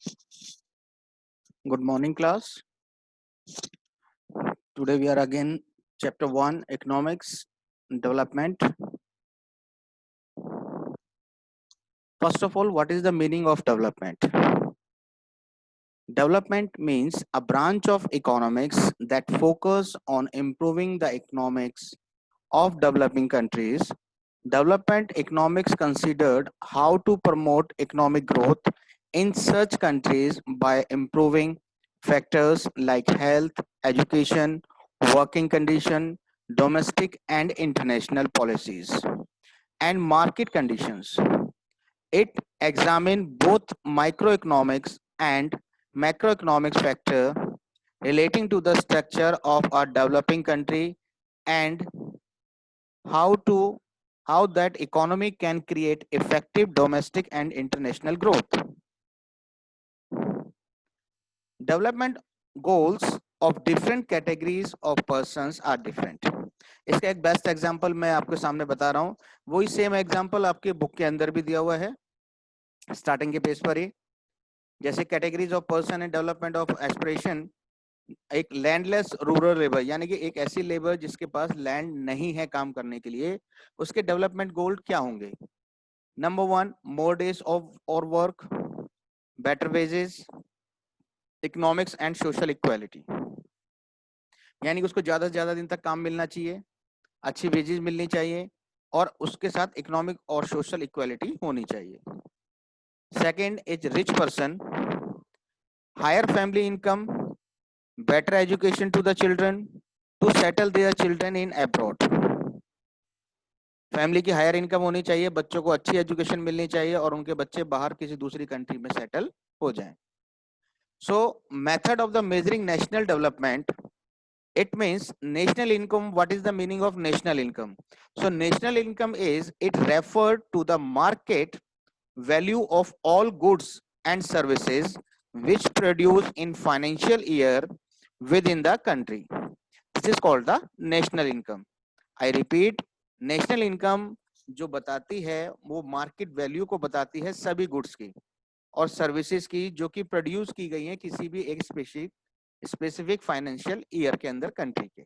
Good morning, class. Today we are again chapter 1 economics development. First of all, what is the meaning of development? Development means a branch of economics that focus on improving the economics of developing countries. Development economics considered how to promote economic growth in such countries by improving factors like health, education, working condition, domestic and international policies, and market conditions. It examines both microeconomics and macroeconomics factor relating to the structure of a developing country and how to how that economy can create effective domestic and international growth. Development goals of different categories of persons are different. इसका एक best example मैं आपके सामने बता रहा हूँ, वही same example आपके बुक के अंदर भी दिया हुआ है स्टार्टिंग के पेज पर ही. जैसे categories of person and development of aspiration, एक लैंडलेस रूरल लेबर यानी कि एक ऐसी लेबर जिसके पास लैंड नहीं है काम करने के लिए, उसके डेवलपमेंट गोल क्या होंगे? नंबर 1, मोर डेज ऑफ और work, better wages, economics and social equality. यानी कि उसको ज्यादा से ज्यादा दिन तक काम मिलना चाहिए, अच्छी वेजेस मिलनी चाहिए और उसके साथ इकोनॉमिक और सोशल इक्वालिटी होनी चाहिए. Second is rich person, higher family income, better education to the children to settle their children in abroad. Family की हायर इनकम होनी चाहिए, बच्चों को अच्छी एजुकेशन मिलनी चाहिए और उनके बच्चे बाहर किसी दूसरी कंट्री में सेटल हो जाएं. So method of the measuring national development, it means national income. What is the meaning of national income? So national income is, it referred to the market value of all goods and services which produce in financial year within the country. This is called the national income. I repeat, national income जो बताती है वो market value को बताती है सभी goods की और सर्विसेज की जो कि प्रोड्यूस की गई हैं किसी भी एक स्पेसिफिक फाइनेंशियल ईयर के अंदर कंट्री के.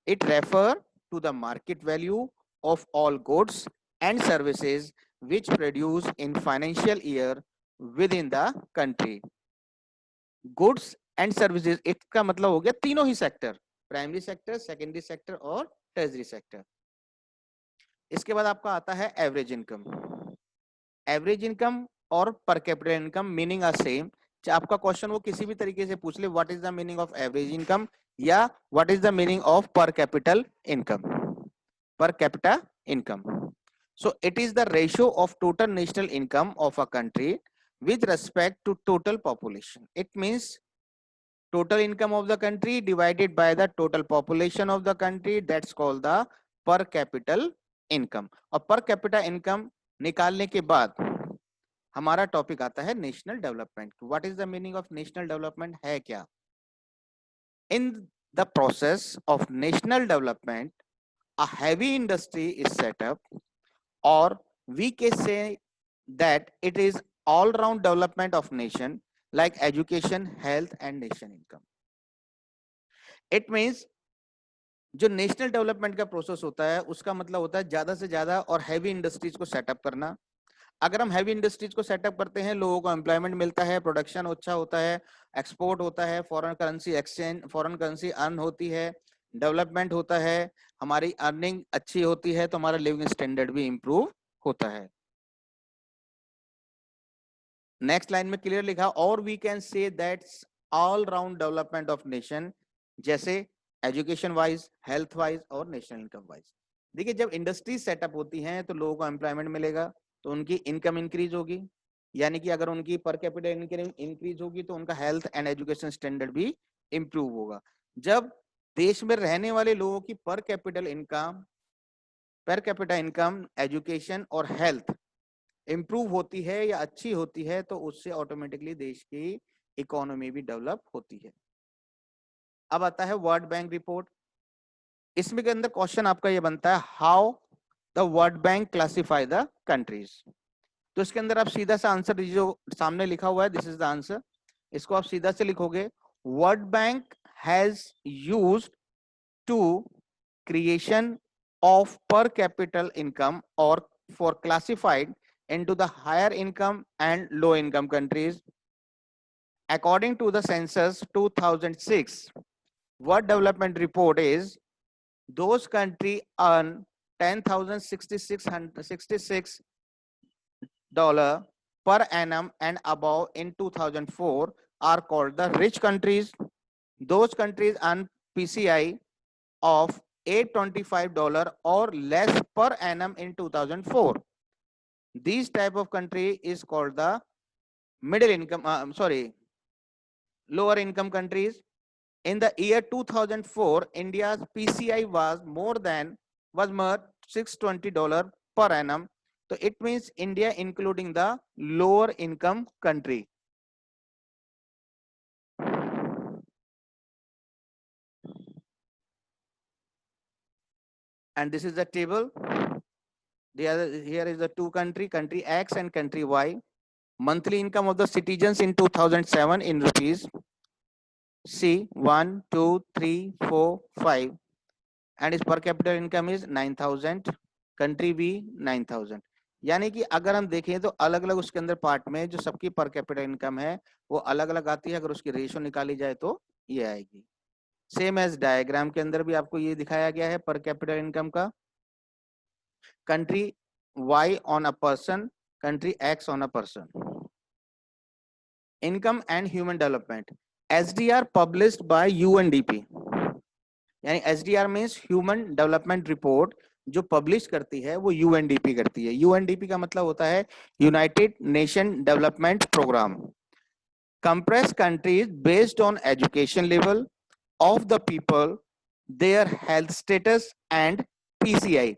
It refer to the market value of all goods and services which produce in financial year within the country. Goods and services, इसका मतलब हो गया तीनों ही sector, primary sector, secondary sector और टर्शरी सेक्टर. इसके बाद आपका आता है एवरेज इनकम. एवरेज इनकम और per capital income meaning are same. आपका क्वेश्चन वो किसी भी तरीके से पूछ ले, what is the meaning of average income या what is the meaning of per capital income, per capita income. So it is the ratio of total national income of a country with respect to total population. It means total income of the country divided by the total population of the country. That's called the per capita income. और per capita income निकालने के बाद हमारा topic आता है national development. What is the meaning of national development है क्या? In the process of national development a heavy industry is set up, or we can say that it is all round development of nation like education, health and nation income. It means जो national development का process होता है उसका मतलब होता है ज्यादा से ज्यादा और हैवी इंडस्ट्रीज को सेटअप करना. अगर हम हैवी इंडस्ट्रीज को सेटअप करते हैं, लोगों को एम्प्लॉयमेंट मिलता है, प्रोडक्शन अच्छा होता है, एक्सपोर्ट होता है, foreign currency exchange, foreign currency earn होती है, डेवलपमेंट होता है, हमारी अर्निंग अच्छी होती है, तो हमारा लिविंग स्टैंडर्ड भी इंप्रूव होता है. नेक्स्ट लाइन में क्लियर लिखा, और we can say that's all round development of nation, जैसे एजुकेशन वाइज, हेल्थ वाइज और नेशनल इनकम वाइज. देखिए जब इंडस्ट्रीज सेटअप होती हैं तो लोगों को एम्प्लॉयमेंट मिलेगा, तो उनकी इनकम इंक्रीज होगी, यानी कि अगर उनकी पर कैपिटा इनकम इंक्रीज होगी तो उनका हेल्थ एंड एजुकेशन स्टैंडर्ड भी इंप्रूव होगा. जब देश में रहने वाले लोगों की पर कैपिटा इनकम, एजुकेशन और हेल्थ इंप्रूव होती है या अच्छी होती है तो उससे ऑटोमेटिकली देश की इकोनॉमी भी डेवलप होती है. अब आता है वर्ल्ड बैंक रिपोर्ट. इसमें के अंदर क्वेश्चन आपका ये बनता है, how the world bank classify the countries. तो इसके अंदर आप सीधा सा आंसर जो सामने लिखा हुआ है, दिस इज द आंसर, इसको आप सीधा से लिखोगे, World Bank has used to creation of per capital income or for classified into the higher income and low income countries. According to the census 2006 World Development Report is those countries earn $10,666 per annum and above in 2004 are called the rich countries. Those countries earn PCI of $825 or less per annum in 2004. These type of country is called the middle income, lower income countries. In the year 2004, India's PCI was worth $620 per annum. So it means India including the lower income country. And this is the table. Here is the two country X and country Y. Monthly income of the citizens in 2007 in rupees. C 1, 2, 3, 4, 5, and its per capita income is 9,000. Country B 9,000. यानी कि अगर हम देखें तो अलग अलग उसके अंदर पार्ट में जो सबकी पर कैपिटल इनकम है वो अलग अलग आती है. अगर उसकी रेशियो निकाली जाए तो ये आएगी. सेम एज डायग्राम के अंदर भी आपको ये दिखाया गया है पर कैपिटल इनकम का. Country Y on a person, country X on a person. Income and Human Development, SDR published by UNDP. यानी SDR means human development report जो पब्लिश करती है वो UNDP करती है. UNDP का मतलब होता है United Nation Development Programme. Compress countries based on education level of the people, their health status and PCI.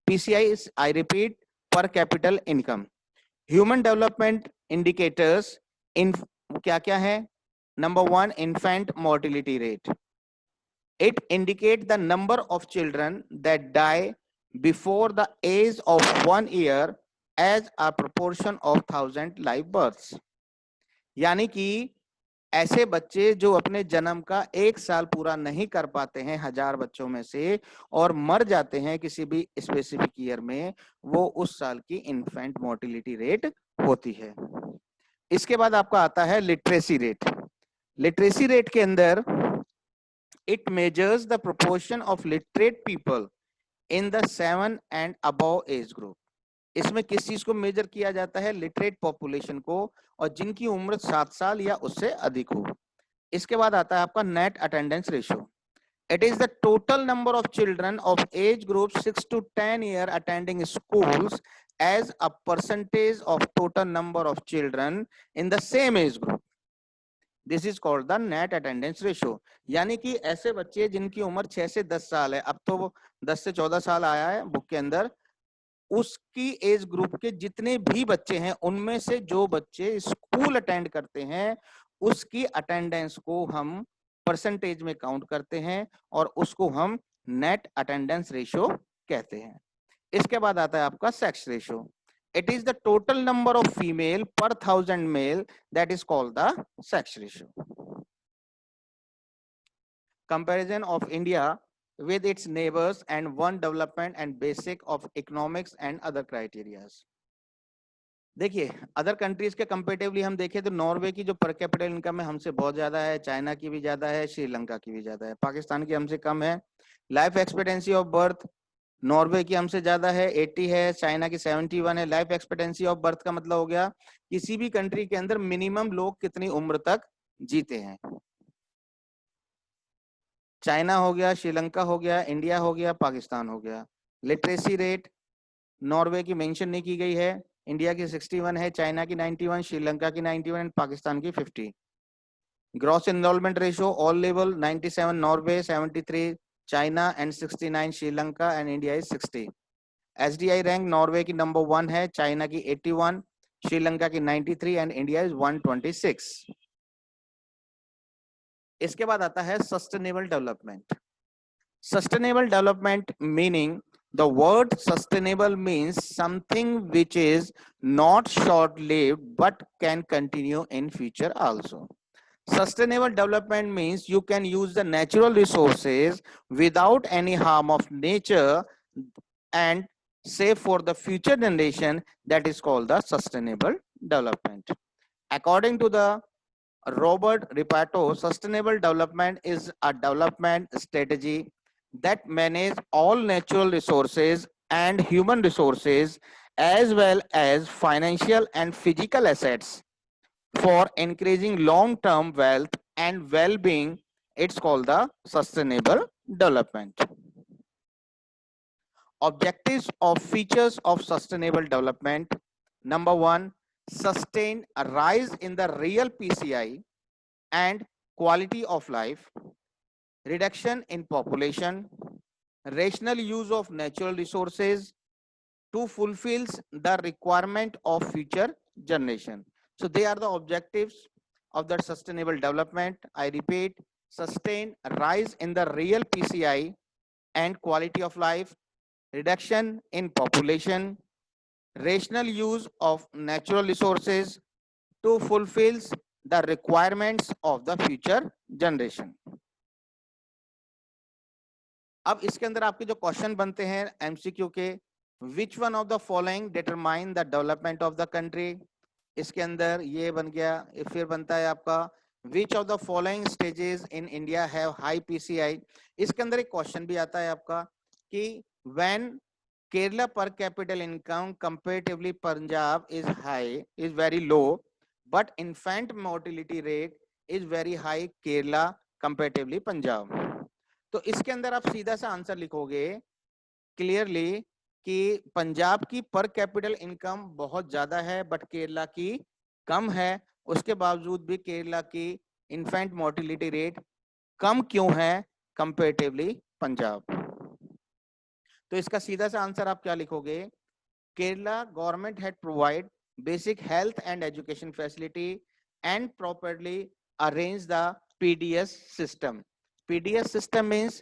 PCI is, I repeat, per capital income. Human development indicators in क्या क्या है? Number 1, infant mortality rate. It indicates the number of children that die before the age of 1 year as a proportion of 1,000 live births. यानी कि ऐसे बच्चे जो अपने जन्म का 1 साल पूरा नहीं कर पाते हैं 1000 बच्चों में से और मर जाते हैं किसी भी स्पेसिफिक ईयर में, वो उस साल की इन्फेंट मोर्टिलिटी रेट होती है. इसके बाद आपका आता है लिटरेसी रेट. लिटरेसी रेट के अंदर it measures the proportion of literate people in the 7 and above age group. इसमें किस चीज को मेजर किया जाता है? लिटरेट पॉपुलेशन को, और जिनकी उम्र 7 साल या उससे अधिक हो. इसके बाद आता है आपका net attendance ratio. It is the total number of children of age group 6 to 10 year attending schools as a percentage of total number of children in the same age group. This is called the net attendance ratio. यानी कि ऐसे बच्चे जिनकी उम्र 6 से 10 साल है, अब तो वो 10 से 14 साल आया है बुक के अंदर, उसकी एज ग्रुप के जितने भी बच्चे हैं उनमें से जो बच्चे स्कूल अटेंड करते हैं उसकी अटेंडेंस को हम परसेंटेज में काउंट करते हैं और उसको हम नेट अटेंडेंस रेशियो कहते हैं. इसके बाद आता है आपका sex ratio. It is the total number of female per 1000 male, that is called the sex ratio. Comparison of India with its neighbors and one development and basic of economics and other criteria. देखिए other countries के comparatively हम देखें तो Norway की जो पर capital income है हमसे बहुत ज्यादा है, चाइना की भी ज्यादा है, श्रीलंका की भी ज्यादा है, पाकिस्तान की हमसे कम है. Life expectancy of birth Norway की हमसे ज्यादा है, 80 है, चाइना की 71 है. लाइफ एक्सपेक्टेंसी ऑफ बर्थ का मतलब हो गया किसी भी कंट्री के अंदर मिनिमम लोग कितनी उम्र तक जीते हैं. चाइना हो गया, श्रीलंका हो गया, इंडिया हो गया, पाकिस्तान हो गया. लिटरेसी रेट नॉर्वे की मेंशन नहीं की गई है, इंडिया की 61 है, चाइना की 91, श्रीलंका की 91 एंड पाकिस्तान की 50. Gross enrolment ratio all level 97 Norway, 73 China and 69 Sri Lanka and India is 60. SDI rank Norway की नंबर 1 है, चाइना की 81, श्रीलंका की 93 एंड इंडिया इज 126. इसके बाद आता है sustainable development. Sustainable development meaning The word sustainable means something which is not short-lived but can continue in future also. Sustainable development means you can use the natural resources without any harm of nature and save for the future generation. That is called the sustainable development. According to the Robert Ripato, sustainable development is a development strategy that manages all natural resources and human resources as well as financial and physical assets for increasing long-term wealth and well-being. It's called the sustainable development. Objectives of features of sustainable development. Number one, sustain a rise in the real PCI and quality of life, reduction in population, rational use of natural resources to fulfill the requirement of future generation. So they are the objectives of the sustainable development. I repeat, sustain rise in the real PCI and quality of life, reduction in population, rational use of natural resources to fulfill the requirements of the future generation. अब इसके अंदर आपके जो question बनते हैं MCQ के, which one of the following determine the development of the country, इसके अंदर ये बन गया. फिर बनता है आपका which of the following stages in India have high PCI. इसके अंदर एक क्वेश्चन भी आता है आपका कि व्हेन केरला पर capital income comparatively Punjab is high is very low but infant mortality rate is very high Kerala comparatively Punjab. तो इसके अंदर आप सीधा सा आंसर लिखोगे क्लियरली कि पंजाब की पर कैपिटल इनकम बहुत ज्यादा है बट केरला की कम है. उसके बावजूद भी केरला की इन्फेंट मोर्टिलिटी रेट कम क्यों है कंपैरेटिवली पंजाब. तो इसका सीधा सा आंसर आप क्या लिखोगे, Kerala government had provide basic health and education facility and properly arrange the PDS system. PDS system means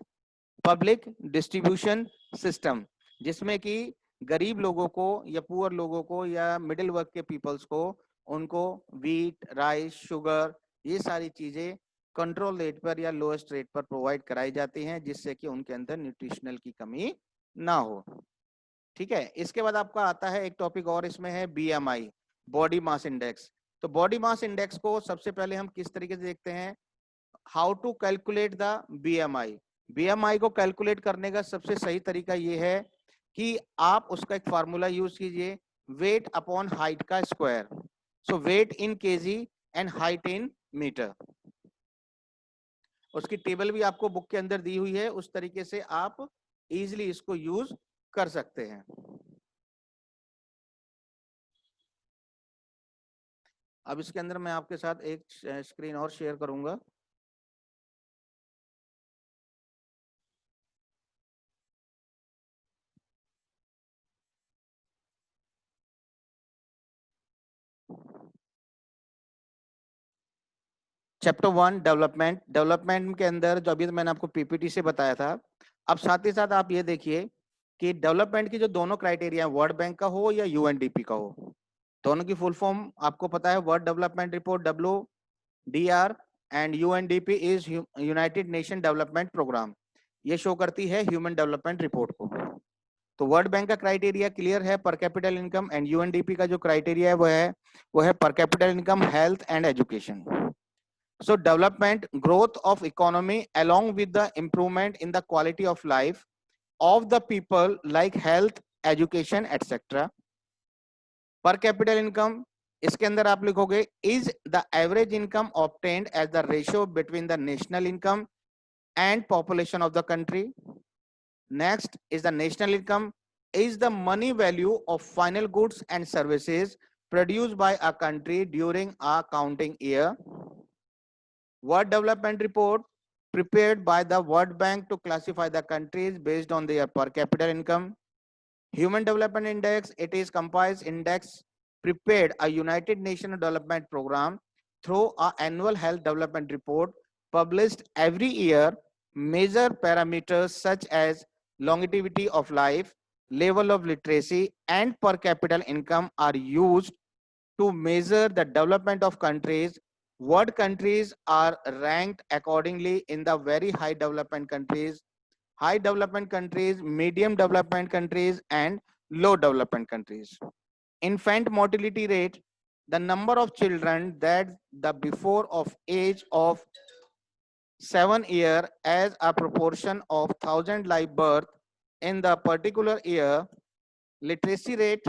public distribution system, जिसमें कि गरीब लोगों को या पुअर लोगों को या मिडिल वर्ग के पीपल्स को उनको वीट, राइस, शुगर, ये सारी चीजें कंट्रोल रेट पर या लोएस्ट रेट पर प्रोवाइड कराई जाती हैं, जिससे कि उनके अंदर न्यूट्रिशनल की कमी ना हो. ठीक है. इसके बाद आपका आता है एक टॉपिक और, इसमें है बीएमआई, बॉडी मास इंडेक्स. तो बॉडी मास इंडेक्स को सबसे पहले हम किस तरीके से देखते हैं, how to calculate the BMI. BMI को कैलकुलेट करने का सबसे सही तरीका ये है कि आप उसका एक फार्मूला यूज कीजिए, वेट अपॉन हाइट का square. So weight in kg and height in metre. उसकी टेबल भी आपको बुक के अंदर दी हुई है, उस तरीके से आप इजीली इसको यूज कर सकते हैं. अब इसके अंदर मैं आपके साथ एक स्क्रीन और शेयर करूंगा. Chapter 1 development. डेवलपमेंट के अंदर जो अभी तो मैंने आपको पीपीटी से बताया था, अब साथ ही साथ आप ये देखिए कि डेवलपमेंट की जो दोनों क्राइटेरिया, वर्ल्ड बैंक का हो या यूएनडीपी का हो, दोनों की फुल फॉर्म आपको पता है. World Development Report WDR and UNDP is United Nation Development Programme. ये शो करती है ह्यूमन डेवलपमेंट रिपोर्ट को. तो वर्ल्ड बैंक का क्राइटेरिया क्लियर है, पर कैपिटल इनकम, एंड यूएनडीपी का जो क्राइटेरिया है वो है पर capital income, health and education. So development, growth of economy along with the improvement in the quality of life of the people like health, education, etc. Per capita income, इसके अंदर आप लिखोगे is the average income obtained as the ratio between the national income and population of the country. Next is the national income is the money value of final goods and services produced by a country during a counting year. World Development Report prepared by the World Bank to classify the countries based on their per capita income. Human Development Index, it is compiled index prepared a United Nations Development Program through an annual health development report published every year, measure parameters such as longevity of life, level of literacy, and per capita income are used to measure the development of countries. What countries are ranked accordingly in the very high development countries, high development countries, medium development countries, and low development countries. Infant mortality rate, the number of children that the before of age of 7 year as a proportion of 1,000 live birth in the particular year. Literacy rate,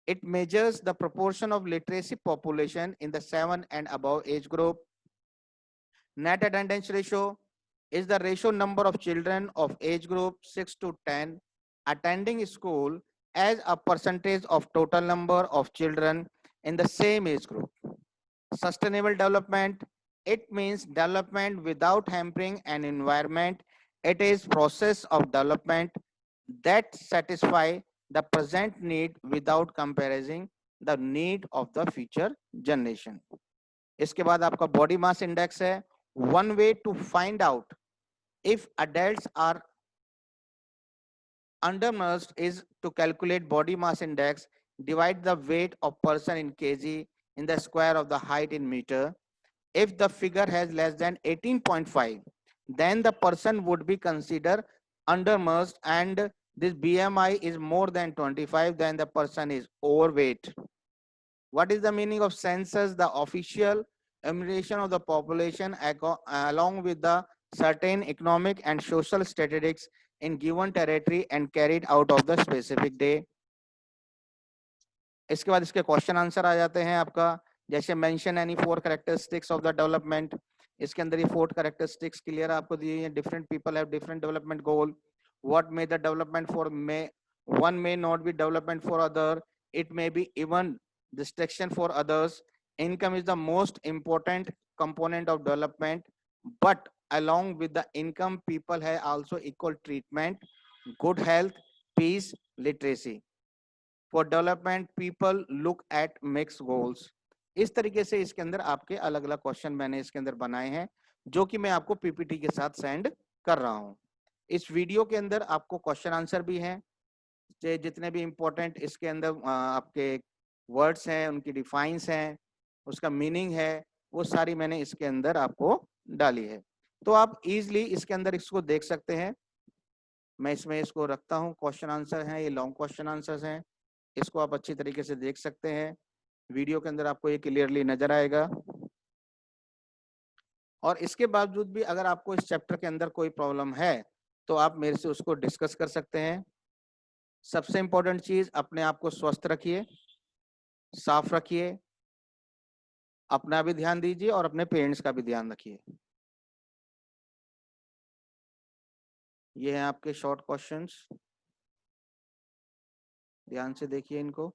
it measures the proportion of literacy population in the 7 and above age group. Net attendance ratio is the ratio number of children of age group 6 to 10 attending school as a percentage of total number of children in the same age group. Sustainable development, it means development without hampering an environment. It is process of development that satisfy the present need without comparison the need of the future generation. इसके बाद आपका body mass index है. One way to find out if adults are undernourished is to calculate body mass index, divide the weight of person in kg in the square of the height in meter. If the figure has less than 18.5, then the person would be considered undernourished, and this BMI is more than 25, then the person is overweight. What is the meaning of census? The official enumeration of the population along with the certain economic and social statistics in given territory and carried out of the specific day. इसके बाद इसके question answer आ जाते हैं आपका, जैसे mention any 4 characteristics of the development. इसके अंदर ये 4 कैरेक्टरिस्टिक्स क्लियर आपको दिए हैं. Different people have different development goal. What may the development for may one may not be development for other, it may be even distraction for others. Income is the most important component of development, but along with the income people have also equal treatment, good health, peace, literacy. For development people look at mixed goals. इस तरीके से इसके अंदर आपके अलग अलग question मैंने इसके अंदर बनाए हैं, जो कि मैं आपको पीपीटी के साथ सेंड कर रहा हूं. इस वीडियो के अंदर आपको क्वेश्चन आंसर भी हैं, जितने भी इंपॉर्टेंट इसके अंदर आपके वर्ड्स हैं, उनकी डिफाइंस हैं, उसका मीनिंग है, वो सारी मैंने इसके अंदर आपको डाली है. तो आप इजीली इसके अंदर इसको देख सकते हैं. मैं इसमें इसको रखता हूं. क्वेश्चन आंसर हैं, ये लॉन्ग क्वेश्चन आंसर्स हैं, इसको आप अच्छी तरीके से देख सकते हैं. वीडियो के अंदर आपको ये क्लियरली नजर आएगा. और इसके बावजूद भी अगर आपको इस चैप्टर के अंदर कोई प्रॉब्लम है तो आप मेरे से उसको डिस्कस कर सकते हैं. सबसे इंपॉर्टेंट चीज, अपने आप को स्वस्थ रखिए, साफ रखिए, अपना भी ध्यान दीजिए और अपने पेरेंट्स का भी ध्यान रखिए. ये हैं आपके शॉर्ट क्वेश्चंस, ध्यान से देखिए इनको.